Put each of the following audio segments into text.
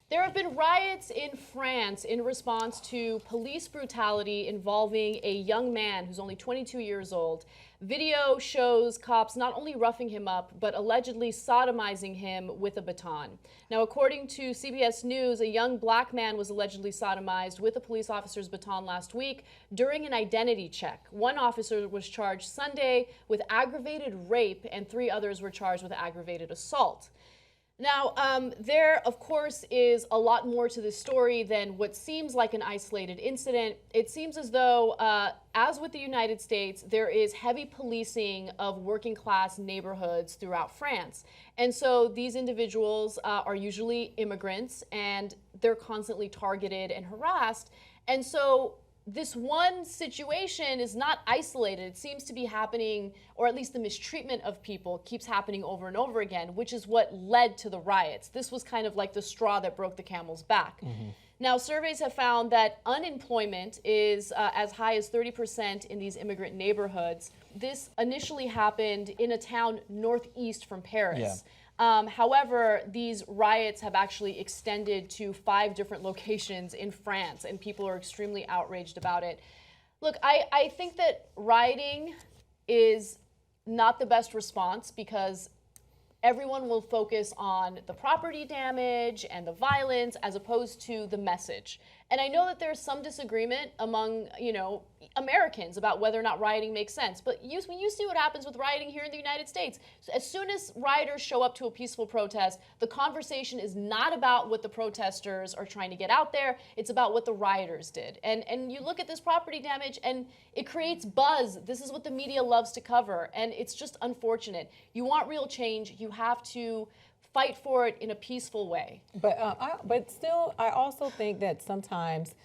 There have been riots in France in response to police brutality involving a young man who's only 22 years old. Video shows cops not only roughing him up, but allegedly sodomizing him with a baton. Now, according to CBS News, a young black man was allegedly sodomized with a police officer's baton last week during an identity check. One officer was charged Sunday with aggravated rape, and 3 others were charged with aggravated assault. Now, there, of course, is a lot more to this story than what seems like an isolated incident. It seems as though, as with the United States, there is heavy policing of working class neighborhoods throughout France. And so these individuals are usually immigrants, and they're constantly targeted and harassed. And so this one situation is not isolated. It seems to be happening, or at least the mistreatment of people keeps happening over and over again, which is what led to the riots. This was kind of like the straw that broke the camel's back. Now, surveys have found that unemployment is as high as 30% in these immigrant neighborhoods. This initially happened in a town northeast from Paris. However, these riots have actually extended to 5 different locations in France, and people are extremely outraged about it. Look, I think that rioting is not the best response because everyone will focus on the property damage and the violence as opposed to the message. And I know that there's some disagreement among, Americans about whether or not rioting makes sense. But you see what happens with rioting here in the United States. So as soon as rioters show up to a peaceful protest, the conversation is not about what the protesters are trying to get out there. It's about what the rioters did. And you look at this property damage and it creates buzz. This is what the media loves to cover. And it's just unfortunate. You want real change, you have to fight for it in a peaceful way. But still, I also think that sometimes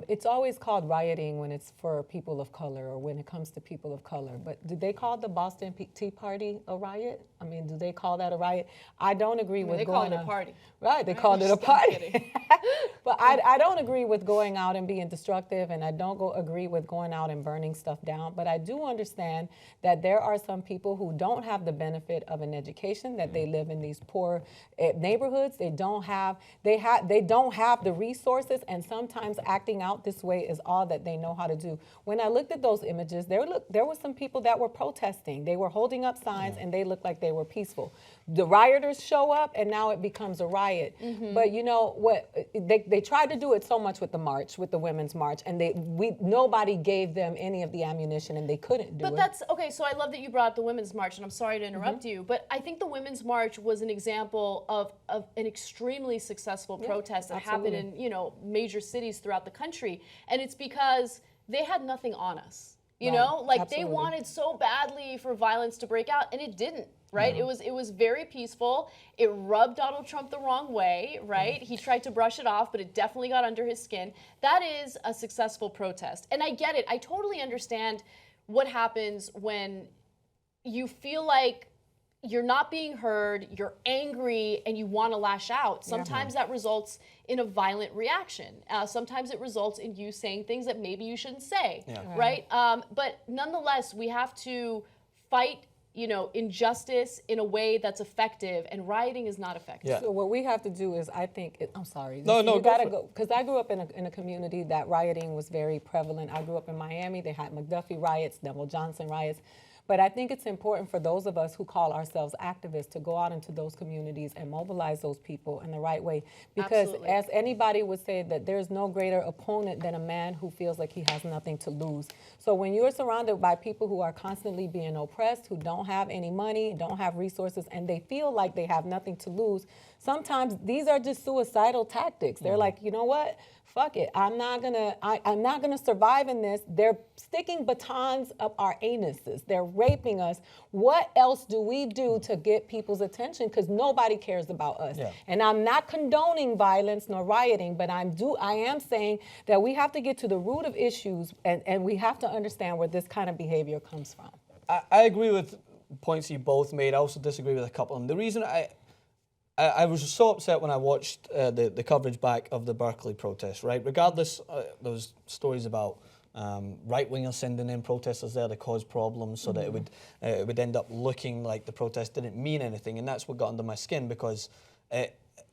it's always called rioting when it's for people of color or when it comes to people of color. But do they call the Boston Tea Party a riot? I mean, do they call that a riot? I don't agree with going on. They called it a party. Right, they called it a party. But I don't agree with going out and being destructive, and I don't agree with going out and burning stuff down. But I do understand that there are some people who don't have the benefit of an education, that they live in these poor neighborhoods. They don't have the resources, and sometimes acting out this way is all that they know how to do. When I looked at those images, there were some people that were protesting. They were holding up signs, and they looked like they were peaceful. The rioters show up, and now it becomes a riot. But you know what? They tried to do it so much with the march, with the women's march, and nobody gave them any of the ammunition, and they couldn't do it. But that's okay. So I love that you brought up the women's march, and I'm sorry to interrupt you, but I think the women's march was an example of an extremely successful protest that happened in major cities throughout the country, and it's because they had nothing on us. You know, like they wanted so badly for violence to break out, and it didn't. Right? It was very peaceful. It rubbed Donald Trump the wrong way, right? He tried to brush it off, but it definitely got under his skin. That is a successful protest. And I get it. I totally understand what happens when you feel like you're not being heard, you're angry, and you want to lash out. Sometimes that results in a violent reaction. Sometimes it results in you saying things that maybe you shouldn't say, right? But nonetheless, we have to fight injustice in a way that's effective, and rioting is not effective. So what we have to do is, I think, I'm sorry. No, you gotta go, because I grew up in a community that rioting was very prevalent. I grew up in Miami. They had McDuffie riots, Neville Johnson riots. But I think it's important for those of us who call ourselves activists to go out into those communities and mobilize those people in the right way. Because as anybody would say, that there's no greater opponent than a man who feels like he has nothing to lose. So when you're surrounded by people who are constantly being oppressed, who don't have any money, don't have resources, and they feel like they have nothing to lose, sometimes these are just suicidal tactics. They're like, you know what? Fuck it. I'm not gonna survive in this. They're sticking batons up our anuses. They're raping us. What else do we do to get people's attention? Because nobody cares about us. And I'm not condoning violence nor rioting, but I am saying that we have to get to the root of issues, and we have to understand where this kind of behavior comes from. I agree with points you both made. I also disagree with a couple of them. The reason I was so upset when I watched the coverage back of the Berkeley protest, right? Regardless, there was stories about right-wingers sending in protesters there to cause problems so that it would end up looking like the protest didn't mean anything, and that's what got under my skin, because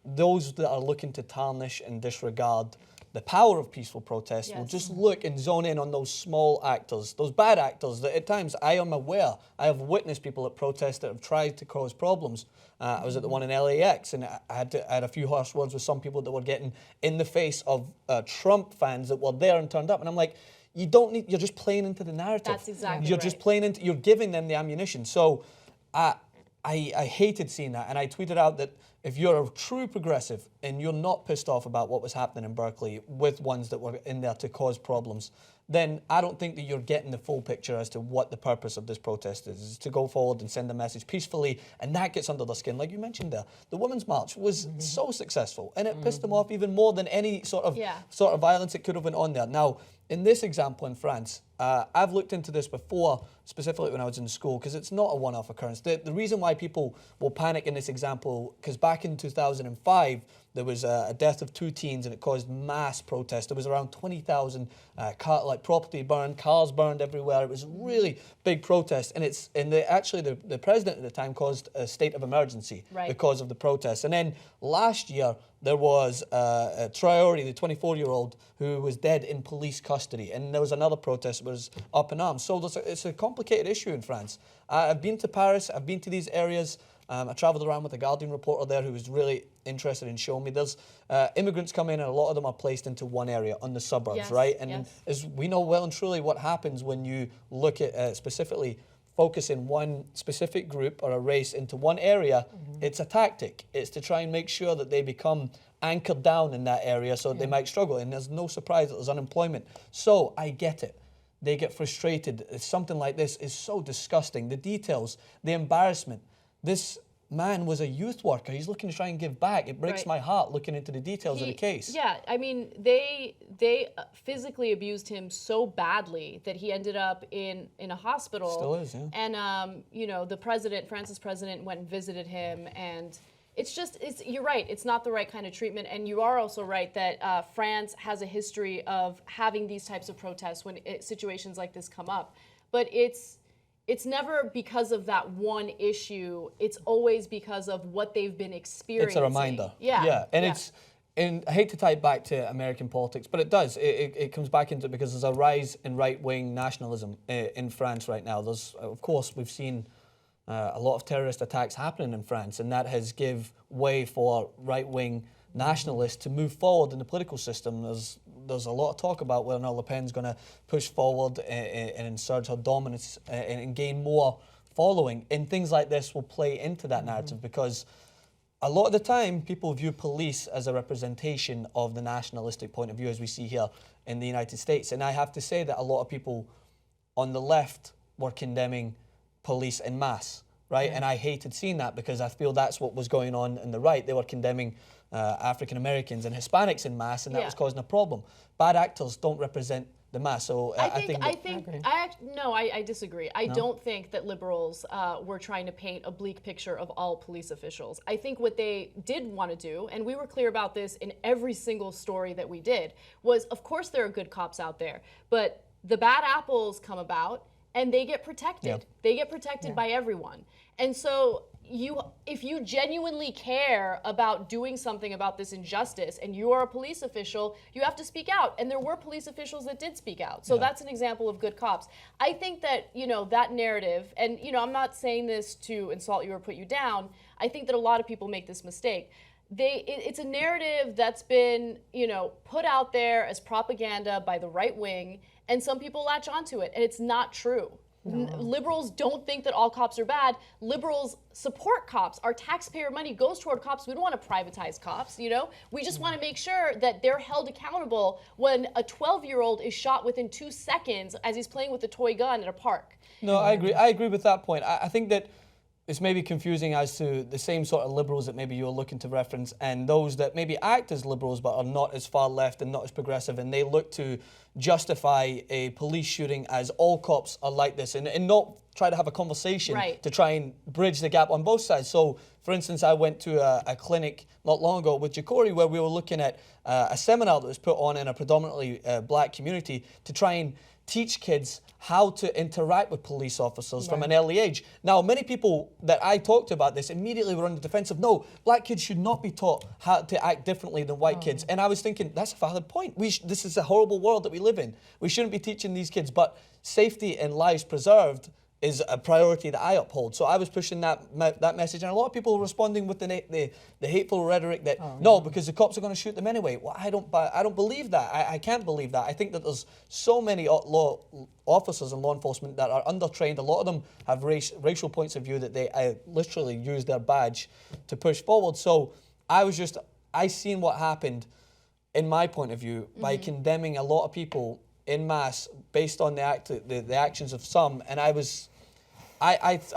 those that are looking to tarnish and disregard the power of peaceful protest will just look and zone in on those small actors, those bad actors that at times I am aware, I have witnessed people at protests that have tried to cause problems. I was at the one in LAX and I had a few harsh words with some people that were getting in the face of Trump fans that were there and turned up. And I'm like, you don't need, you're just playing into the narrative. That's exactly You're right. just playing into, you're giving them the ammunition. So I hated seeing that, and I tweeted out that if you're a true progressive and you're not pissed off about what was happening in Berkeley with ones that were in there to cause problems, then I don't think that you're getting the full picture as to what the purpose of this protest is to go forward and send a message peacefully, and that gets under their skin. Like you mentioned there, the Women's March was so successful, and it pissed them off even more than any sort of violence that could have went on there. Now, in this example in France, I've looked into this before, specifically when I was in school, because it's not a one-off occurrence. The reason why people will panic in this example, because back in 2005, there was a death of 2 teens and it caused mass protest. There was around 20,000 property burned, cars burned everywhere. It was a really big protest, and the president at the time caused a state of emergency because of the protests. And then last year, there was Traoré, the 24-year-old, who was dead in police custody. And there was another protest that was up in arms. So it's a complicated issue in France. I've been to Paris. I've been to these areas. I travelled around with a Guardian reporter there who was really interested in showing me. There's immigrants come in, and a lot of them are placed into one area on the suburbs, right? And as we know well and truly what happens when you look at specifically focus in one specific group or a race into one area, it's a tactic. It's to try and make sure that they become anchored down in that area so that they might struggle. And there's no surprise that there's unemployment. So I get it. They get frustrated. Something like this is so disgusting. The details, the embarrassment. This man was a youth worker. He's looking to try and give back. It breaks my heart looking into the details of the case. Yeah, I mean, they physically abused him so badly that he ended up in a hospital. Still is, yeah. And the France's president went and visited him, and you're right. It's not the right kind of treatment, and you are also right that France has a history of having these types of protests when situations like this come up, but it's never because of that one issue. It's always because of what they've been experiencing. It's a reminder. And I hate to tie it back to American politics, but it does. It comes back into it because there's a rise in right-wing nationalism in France right now. Of course, we've seen a lot of terrorist attacks happening in France, and that has give way for right-wing nationalists to move forward in the political system. There's a lot of talk about whether or not Le Pen's going to push forward and insert her dominance and gain more following. And things like this will play into that narrative because a lot of the time people view police as a representation of the nationalistic point of view as we see here in the United States. And I have to say that a lot of people on the left were condemning police en masse, right? And I hated seeing that because I feel that's what was going on in the right. They were condemning African Americans and Hispanics in mass, and that was causing a problem. Bad actors don't represent the mass, so I disagree. I don't think that liberals were trying to paint a bleak picture of all police officials. I think what they did want to do, and we were clear about this in every single story that we did, was of course there are good cops out there, but the bad apples come about and they get protected. Yep. They get protected by everyone. And so if you genuinely care about doing something about this injustice and you are a police official, you have to speak out. And there were police officials that did speak out. So that's an example of good cops. I think that, that narrative, and, I'm not saying this to insult you or put you down. I think that a lot of people make this mistake. It's a narrative that's been, put out there as propaganda by the right wing, and some people latch onto it, and it's not true. Liberals don't think that all cops are bad. Liberals support cops. Our taxpayer money goes toward cops. We don't want to privatize cops, We just want to make sure that they're held accountable when a 12-year-old is shot within 2 seconds as he's playing with a toy gun at a park. No, I agree. I agree with that point. I think that it's maybe confusing as to the same sort of liberals that maybe you're looking to reference and those that maybe act as liberals but are not as far left and not as progressive, and they look to justify a police shooting as all cops are like this and not try to have a conversation to try and bridge the gap on both sides. So, for instance, I went to a clinic not long ago with Jacori where we were looking at a seminar that was put on in a predominantly black community to try and teach kids how to interact with police officers from an early age. Now, many people that I talked to about this immediately were on the defense of, no, black kids should not be taught how to act differently than white kids. And I was thinking, that's a valid point. This is a horrible world that we live in. We shouldn't be teaching these kids, but safety and lives preserved is a priority that I uphold. So I was pushing that message, and a lot of people were responding with the hateful rhetoric that no, because the cops are going to shoot them anyway. Well, I don't believe that. I can't believe that. I think that there's so many law officers in law enforcement that are undertrained. A lot of them have racial points of view that they literally use their badge to push forward. So I seen what happened in my point of view by condemning a lot of people in mass based on the actions of some, and I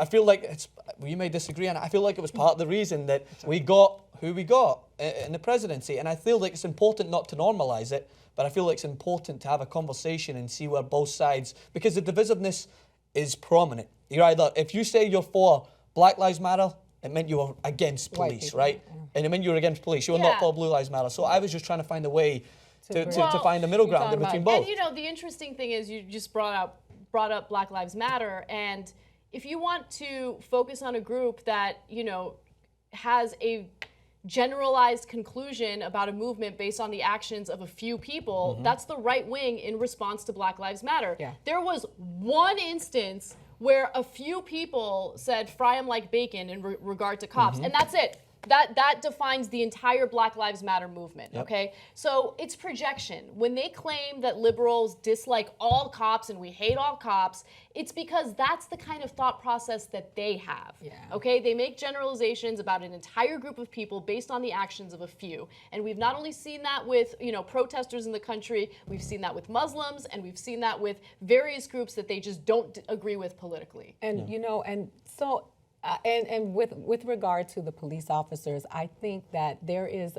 feel like you may disagree, and I feel like it was part of the reason that we got who we got in the presidency, and I feel like it's important not to normalize it, but I feel like it's important to have a conversation and see where both sides, because the divisiveness is prominent. You're either, if you say you're for Black Lives Matter, it meant you were against police, right? And it meant you were against police. You were not for Blue Lives Matter. So I was just trying to find a way to find a middle ground between both. And you know, the interesting thing is you just brought up Black Lives Matter, and if you want to focus on a group that, you know, has a generalized conclusion about a movement based on the actions of a few people, that's the right wing in response to Black Lives Matter. Yeah. There was one instance where a few people said fry them like bacon in regard to cops, and that's it. That defines the entire Black Lives Matter movement, okay? So it's projection. When they claim that liberals dislike all cops and we hate all cops, it's because that's the kind of thought process that they have, okay? They make generalizations about an entire group of people based on the actions of a few. And we've not only seen that with, you know, protesters in the country, we've seen that with Muslims, and we've seen that with various groups that they just don't agree with politically. And, you know, and so... and with regard to the police officers, I think that there is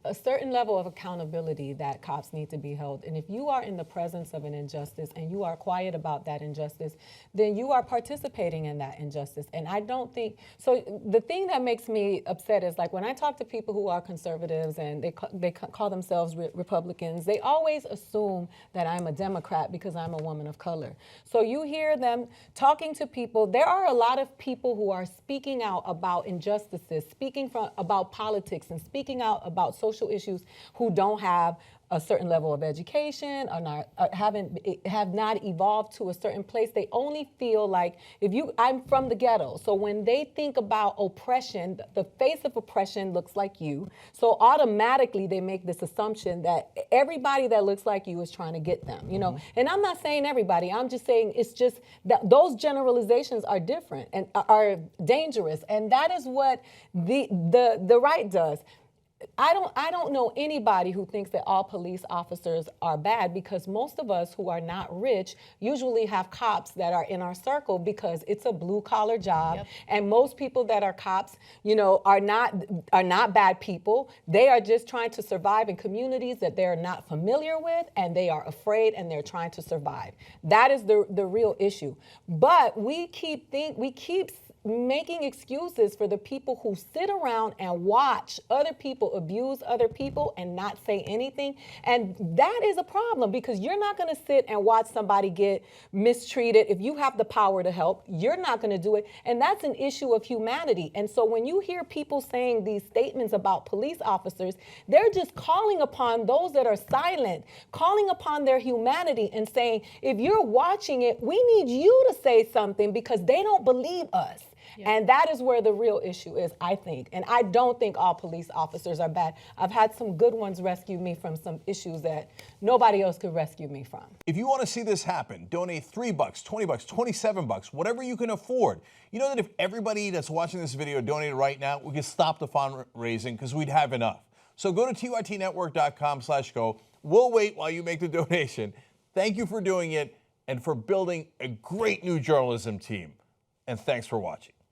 a certain level of accountability that cops need to be held. And if you are in the presence of an injustice and you are quiet about that injustice, then you are participating in that injustice. And I don't think, so the thing that makes me upset is, like, when I talk to people who are conservatives and they call themselves Republicans, they always assume that I'm a Democrat because I'm a woman of color. So you hear them talking to people. There are a lot of people who are speaking out about injustices, speaking about politics, and speaking out about social issues, who don't have a certain level of education or have not evolved to a certain place. They only feel like, I'm from the ghetto, so when they think about oppression, the face of oppression looks like you. So automatically they make this assumption that everybody that looks like you is trying to get them, you know. And I'm not saying everybody, I'm just saying it's just that those generalizations are different and are dangerous, and that is what the right does. I don't know anybody who thinks that all police officers are bad, because most of us who are not rich usually have cops that are in our circle because it's a blue collar job. And most people that are cops, you know, are not bad people. They are just trying to survive in communities that they're not familiar with, and they are afraid, and they're trying to survive. That is the real issue. But we keep making excuses for the people who sit around and watch other people abuse other people and not say anything. And that is a problem, because you're not going to sit and watch somebody get mistreated. If you have the power to help, you're not going to do it. And that's an issue of humanity. And so when you hear people saying these statements about police officers, they're just calling upon those that are silent, calling upon their humanity and saying, if you're watching it, we need you to say something, because they don't believe us. And that is where the real issue is, I think. And I don't think all police officers are bad. I've had some good ones rescue me from some issues that nobody else could rescue me from. If you want to see this happen, donate $3, $20, $27, whatever you can afford. You know that if everybody that's watching this video donated right now, we could stop the fundraising, because we'd have enough. So go to tytnetwork.com/go. We'll wait while you make the donation. Thank you for doing it and for building a great new journalism team. And thanks for watching.